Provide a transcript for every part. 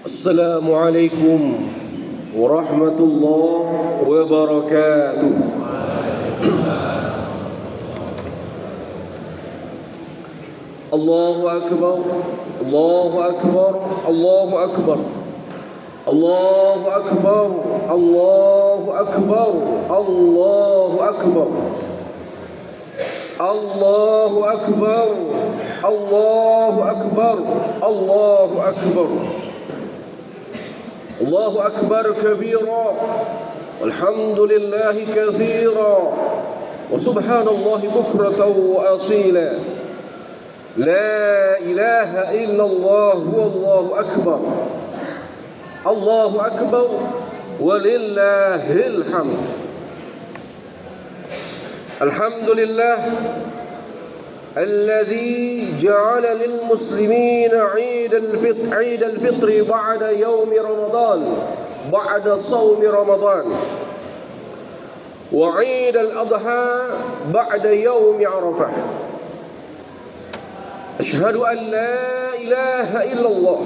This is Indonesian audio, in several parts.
Assalamualaikum warahmatullahi wabarakatuh. Allahu akbar, Allahu akbar, Allahu akbar, Allahu akbar, Allahu akbar, Allahu akbar, Allahu akbar, Allahu akbar, Allahu akbar. Allahu akbar kabira, walhamdulillahi katsira, wa subhanallahi bukratan wa asila. La ilaha illallah wallahu akbar. Allahu akbar walillahil hamd. Alhamdulillah الذي جعل للمسلمين عيد الفطر بعد يوم رمضان بعد صوم رمضان وعيد الأضحى بعد يوم عرفة. أشهد أن لا إله إلا الله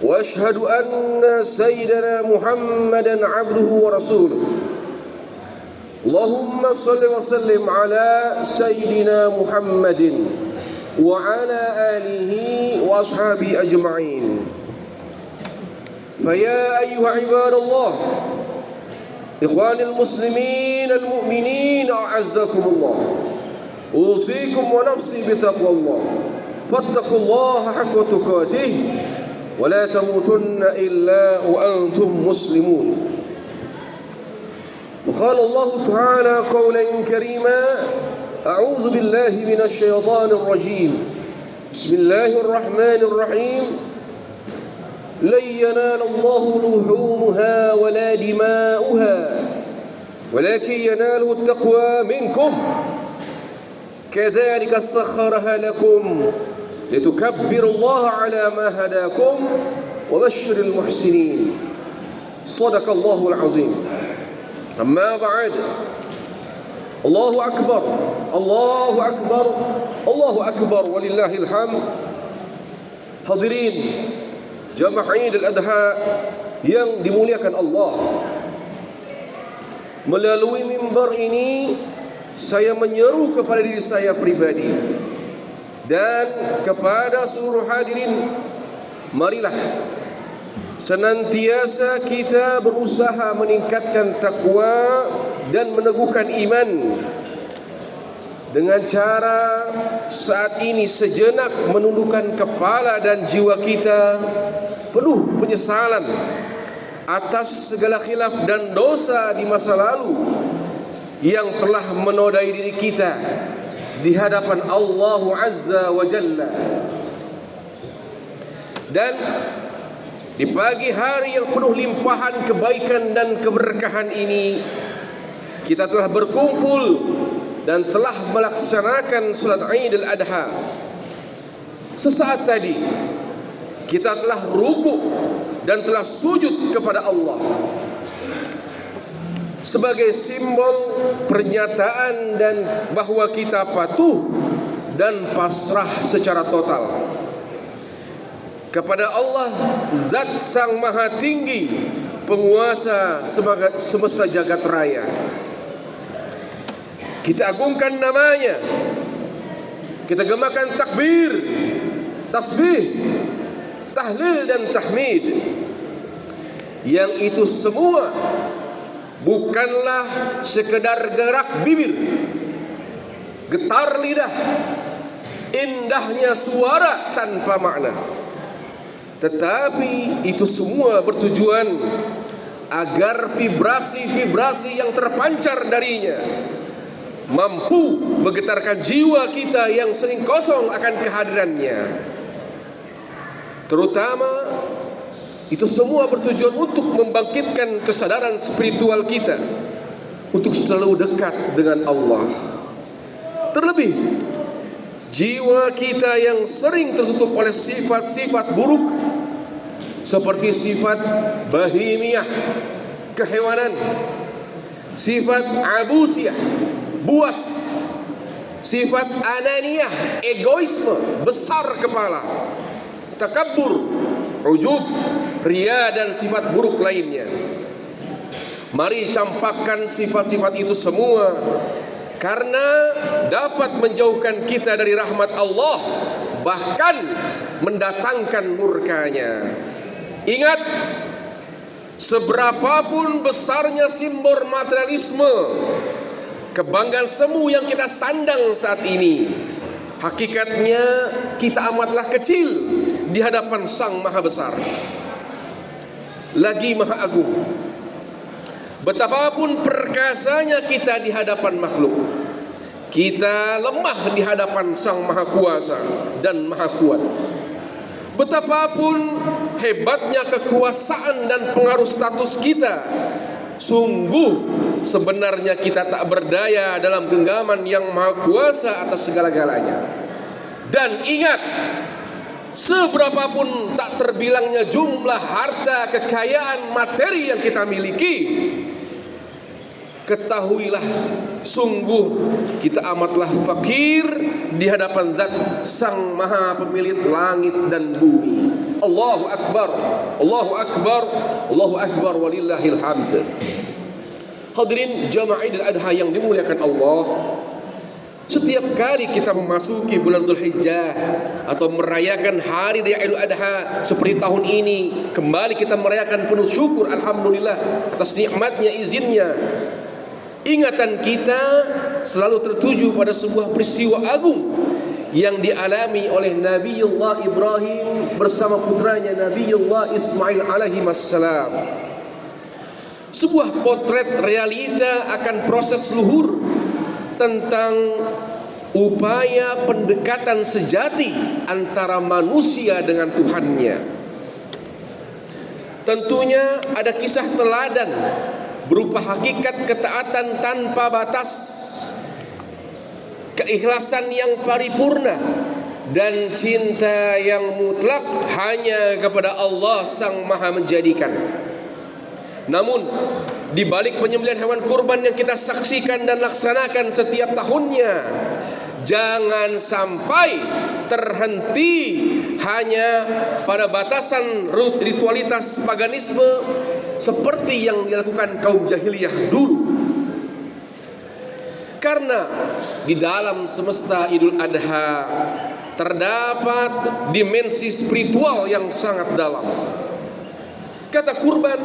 وأشهد أن سيدنا محمدا عبده ورسوله. اللهم صل وسلم على سيدنا محمد وعلى آله وأصحابه أجمعين. فيا أيها عباد الله إخوان المسلمين المؤمنين أعزكم الله، أوصيكم ونفسي بتقوى الله، فاتقوا الله حق تقاته ولا تموتن إلا وأنتم مسلمون. وقال الله تعالى قولا كريما: أعوذ بالله من الشيطان الرجيم، بسم الله الرحمن الرحيم. لن ينال الله لحومها ولا دماؤها ولكن يناله التقوى منكم كذلك سخرها لكم لتكبروا الله على ما هداكم وبشر المحسنين. صدق الله العظيم. أما بعد، الله أكبر، الله أكبر، الله أكبر walillahil hamd. Hadirin jamaah Idul Adha yang dimuliakan Allah, melalui mimbar ini saya menyeru kepada diri saya pribadi dan kepada seluruh hadirin, marilah senantiasa kita berusaha meningkatkan takwa dan meneguhkan iman dengan cara saat ini sejenak menundukkan kepala dan jiwa kita penuh penyesalan atas segala khilaf dan dosa di masa lalu yang telah menodai diri kita di hadapan Allah Azza wa Jalla. Dan di pagi hari yang penuh limpahan kebaikan dan keberkahan ini, kita telah berkumpul dan telah melaksanakan salat Idul Adha. Sesaat tadi kita telah rukuk dan telah sujud kepada Allah sebagai simbol pernyataan dan bahwa kita patuh dan pasrah secara total kepada Allah, Zat Sang Maha Tinggi, penguasa semesta jagat raya. Kita agungkan namanya, kita gemakan takbir, tasbih, tahlil dan tahmid. Yang itu semua bukanlah sekedar gerak bibir, getar lidah, indahnya suara tanpa makna, tetapi itu semua bertujuan agar vibrasi-vibrasi yang terpancar darinya mampu menggetarkan jiwa kita yang sering kosong akan kehadirannya. Terutama itu semua bertujuan untuk membangkitkan kesadaran spiritual kita untuk selalu dekat dengan Allah. Terlebih jiwa kita yang sering tertutup oleh sifat-sifat buruk seperti sifat bahimiyah, kehewanan, sifat abusiyah, buas, sifat ananiyah, egoisme, besar kepala, takabur, ujub, riya dan sifat buruk lainnya. Mari campakkan sifat-sifat itu semua, karena dapat menjauhkan kita dari rahmat Allah, bahkan mendatangkan murkanya. Ingat, seberapapun besarnya simbol materialisme, kebanggaan semu yang kita sandang saat ini, hakikatnya kita amatlah kecil di hadapan Sang Maha Besar, lagi Maha Agung. Betapapun perkasanya kita di hadapan makhluk, kita lemah di hadapan Sang Maha Kuasa dan Maha Kuat. Betapapun hebatnya kekuasaan dan pengaruh status kita, sungguh sebenarnya kita tak berdaya dalam genggaman Yang Maha Kuasa atas segala-galanya. Dan ingat, seberapapun tak terbilangnya jumlah harta kekayaan materi yang kita miliki, ketahuilah sungguh kita amatlah fakir di hadapan Zat Sang Maha Pemilik langit dan bumi. Allahu Akbar, Allahu Akbar, Allahu Akbar, walillahil hamd. Hadirin jamaah Idul Adha yang dimuliakan Allah, setiap kali kita memasuki bulan Dzulhijjah atau merayakan hari raya Idul Adha seperti tahun ini, kembali kita merayakan penuh syukur alhamdulillah atas nikmatnya, izinnya, ingatan kita selalu tertuju pada sebuah peristiwa agung yang dialami oleh Nabiullah Ibrahim bersama putranya Nabiullah Ismail alaihi wassalam. Sebuah potret realita akan proses luhur tentang upaya pendekatan sejati antara manusia dengan Tuhannya. Tentunya ada kisah teladan berupa hakikat ketaatan tanpa batas, keikhlasan yang paripurna, dan cinta yang mutlak hanya kepada Allah Sang Maha Menjadikan. Namun di balik penyembelihan hewan kurban yang kita saksikan dan laksanakan setiap tahunnya, jangan sampai terhenti hanya pada batasan ritualitas paganisme seperti yang dilakukan kaum jahiliyah dulu. Karena di dalam semesta Idul Adha terdapat dimensi spiritual yang sangat dalam. Kata kurban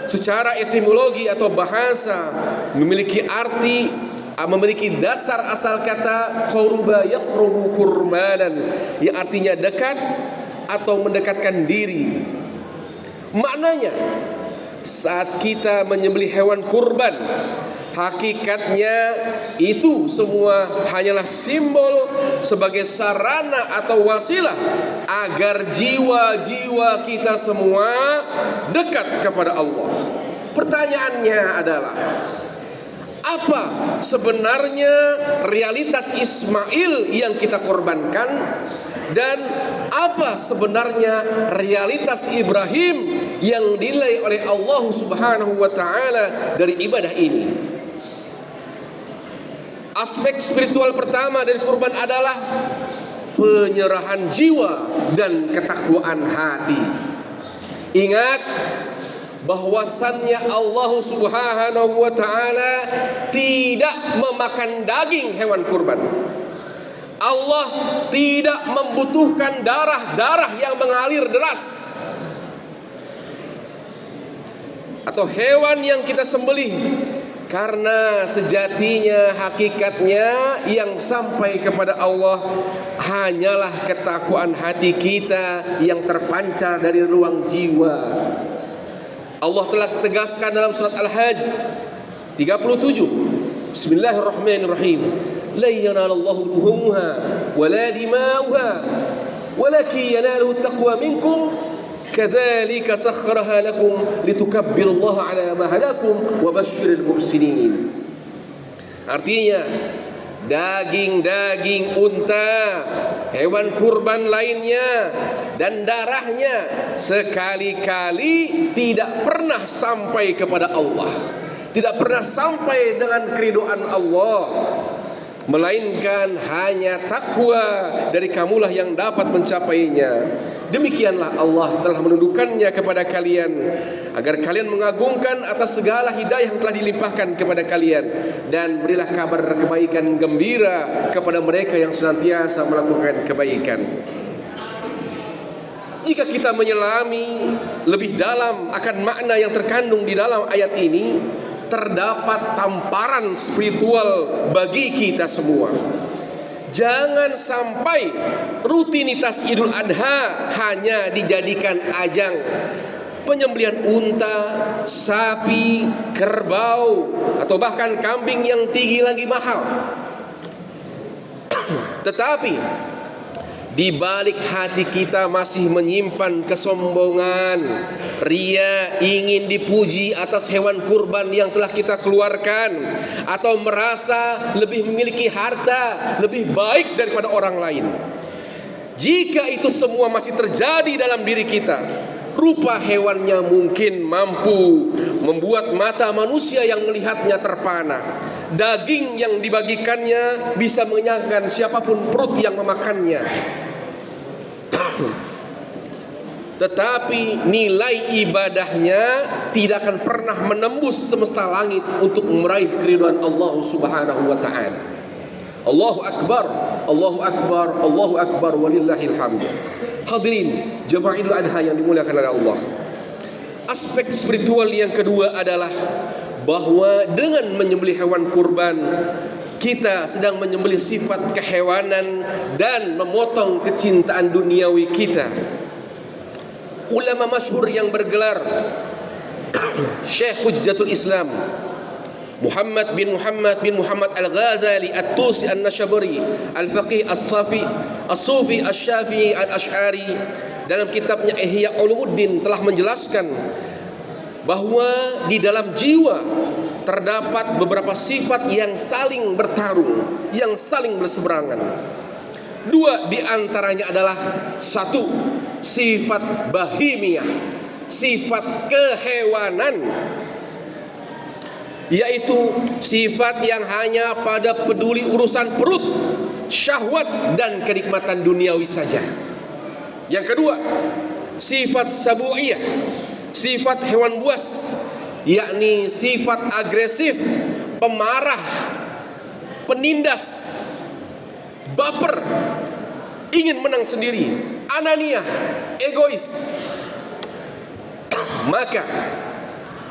secara etimologi atau bahasa memiliki arti, memiliki dasar asal kata qurba yaqrubu kurbanan, yang artinya dekat atau mendekatkan diri. Maknanya, saat kita menyembelih hewan kurban, hakikatnya itu semua hanyalah simbol sebagai sarana atau wasilah agar jiwa-jiwa kita semua dekat kepada Allah. Pertanyaannya adalah, apa sebenarnya realitas Ismail yang kita korbankan, dan apa sebenarnya realitas Ibrahim yang dinilai oleh Allah Subhanahu wa taala dari ibadah ini? Aspek spiritual pertama dari kurban adalah penyerahan jiwa dan ketakwaan hati. Ingat bahwasannya Allah Subhanahu wa taala tidak memakan daging hewan kurban. Allah tidak membutuhkan darah-darah yang mengalir deras, atau hewan yang kita sembelih, karena sejatinya hakikatnya yang sampai kepada Allah hanyalah ketakwaan hati kita yang terpancar dari ruang jiwa. Allah telah tegaskan dalam surat Al-Hajj 37, Bismillahirrahmanirrahim, la yanalallahu luhumha wala dima'uha walakin yanaluhu taqwa minkum kadzalika sakhkharaha lakum litukabbirullaha ala ma hadakum wa basyiril muhsinin. Artinya, daging-daging unta, hewan kurban lainnya, dan darahnya sekali-kali tidak pernah sampai kepada Allah, tidak pernah sampai dengan keridhaan Allah. melainkan hanya takwa dari kamulah yang dapat mencapainya. Demikianlah Allah telah menundukkannya kepada kalian agar kalian mengagungkan atas segala hidayah yang telah dilimpahkan kepada kalian, dan berilah kabar kebaikan gembira kepada mereka yang senantiasa melakukan kebaikan. Jika kita menyelami lebih dalam akan makna yang terkandung di dalam ayat ini, terdapat tamparan spiritual bagi kita semua. Jangan sampai rutinitas Idul Adha hanya dijadikan ajang penyembelihan unta, sapi, kerbau, atau bahkan kambing yang tinggi lagi mahal. Tetapi di balik hati kita masih menyimpan kesombongan, ria, ingin dipuji atas hewan kurban yang telah kita keluarkan, atau merasa lebih memiliki harta, lebih baik daripada orang lain. Jika itu semua masih terjadi dalam diri kita, rupa hewannya mungkin mampu membuat mata manusia yang melihatnya terpana. Daging yang dibagikannya bisa mengenyangkan siapapun perut yang memakannya. Tetapi nilai ibadahnya tidak akan pernah menembus semesta langit untuk meraih keridhaan Allah Subhanahu wa taala. Allahu akbar, Allahu akbar, Allahu akbar, walillahil hamd. Hadirin jemaah Idul Adha yang dimuliakan oleh Allah. Aspek spiritual yang kedua adalah bahwa dengan menyembelih hewan kurban, kita sedang menyembelih sifat kehewanan dan memotong kecintaan duniawi kita. Ulama masyhur yang bergelar Syekh Hujjatul Islam Muhammad bin Muhammad Al-Ghazali At-Tusi An-Nashaburi Al-Faqih As-Sufi Asy-Syafi'i Al-Asy'ari dalam kitabnya Ihya Ulumuddin telah menjelaskan bahwa di dalam jiwa terdapat beberapa sifat yang saling bertarung, yang saling berseberangan. Dua di antaranya adalah satu, sifat bahimiyah, sifat kehewanan, yaitu sifat yang hanya pada peduli urusan perut, syahwat dan kenikmatan duniawi saja. Yang kedua, sifat sabu'iyah, sifat hewan buas, yakni sifat agresif, pemarah, penindas, baper, ingin menang sendiri, ananiah, egois. Maka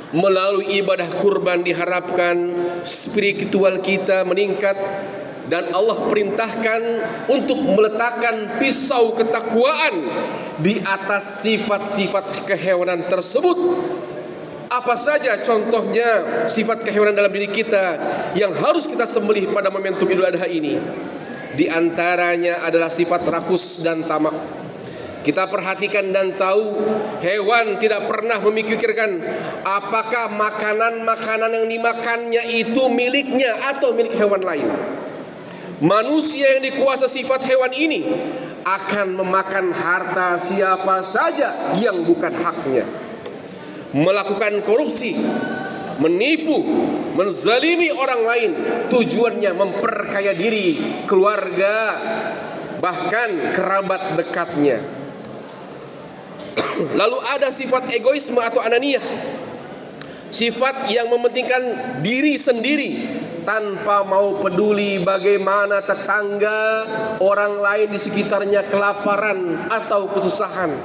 melalui ibadah kurban diharapkan spiritual kita meningkat, dan Allah perintahkan untuk meletakkan pisau ketakwaan di atas sifat-sifat kehewanan tersebut. Apa saja contohnya sifat kehewanan dalam diri kita yang harus kita sembelih pada momentum Idul Adha ini? Di antaranya adalah sifat rakus dan tamak. Kita perhatikan dan tahu hewan tidak pernah memikirkan apakah makanan-makanan yang dimakannya itu miliknya atau milik hewan lain. Manusia yang dikuasai sifat hewan ini akan memakan harta siapa saja yang bukan haknya, melakukan korupsi, menipu, menzalimi orang lain, tujuannya memperkaya diri, keluarga, bahkan kerabat dekatnya. Lalu ada sifat egoisme atau ananiah, sifat yang mementingkan diri sendiri tanpa mau peduli bagaimana tetangga, orang lain di sekitarnya kelaparan atau kesusahan.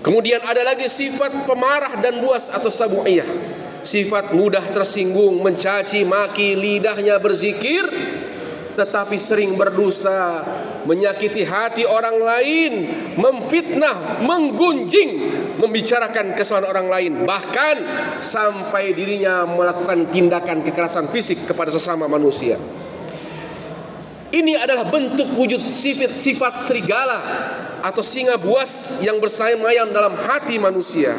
Kemudian ada lagi sifat pemarah dan buas atau sabu'iyah, sifat mudah tersinggung, mencaci maki, lidahnya berzikir tetapi sering berdusta, menyakiti hati orang lain, memfitnah, menggunjing, membicarakan kesalahan orang lain, bahkan sampai dirinya melakukan tindakan kekerasan fisik kepada sesama manusia. Ini adalah bentuk wujud sifat serigala atau singa buas yang bersemayam dalam hati manusia.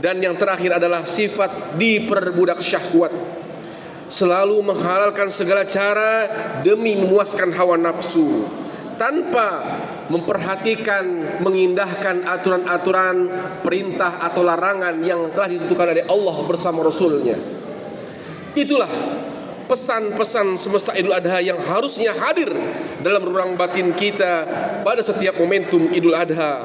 Dan yang terakhir adalah sifat diperbudak syahwat, selalu menghalalkan segala cara demi memuaskan hawa nafsu, tanpa memperhatikan, mengindahkan aturan-aturan, perintah atau larangan yang telah ditentukan oleh Allah bersama Rasulnya. Itulah pesan-pesan semesta Idul Adha yang harusnya hadir dalam ruang batin kita pada setiap momentum Idul Adha,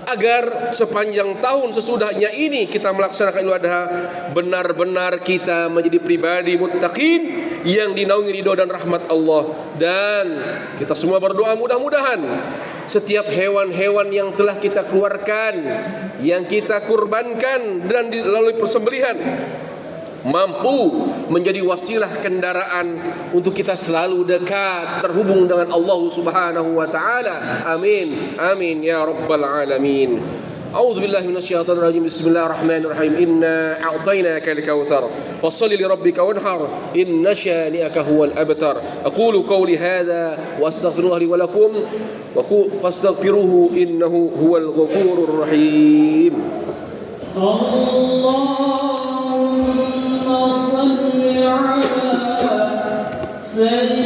agar sepanjang tahun sesudahnya ini kita melaksanakan Idul Adha benar-benar kita menjadi pribadi muttaqin yang dinaungi ridho dan rahmat Allah. Dan kita semua berdoa mudah-mudahan setiap hewan-hewan yang telah kita keluarkan, yang kita kurbankan dan melalui persembelihan, mampu menjadi wasilah kendaraan untuk kita selalu dekat terhubung dengan Allah Subhanahu wa taala. Amin. Amin ya rabbal alamin. A'udzu billahi minasyaitonir rajim. Bismillahirrahmanirrahim. Inna a'tainakal kautsar fashalli lirabbika wanhar inna syani'aka huwal abtar. Aqulu qawli hadza wa astaghfirullaha li wa lakum fastaghfiruhu innahu huwal ghafurur rahim. Allahumma salli ala sayyidina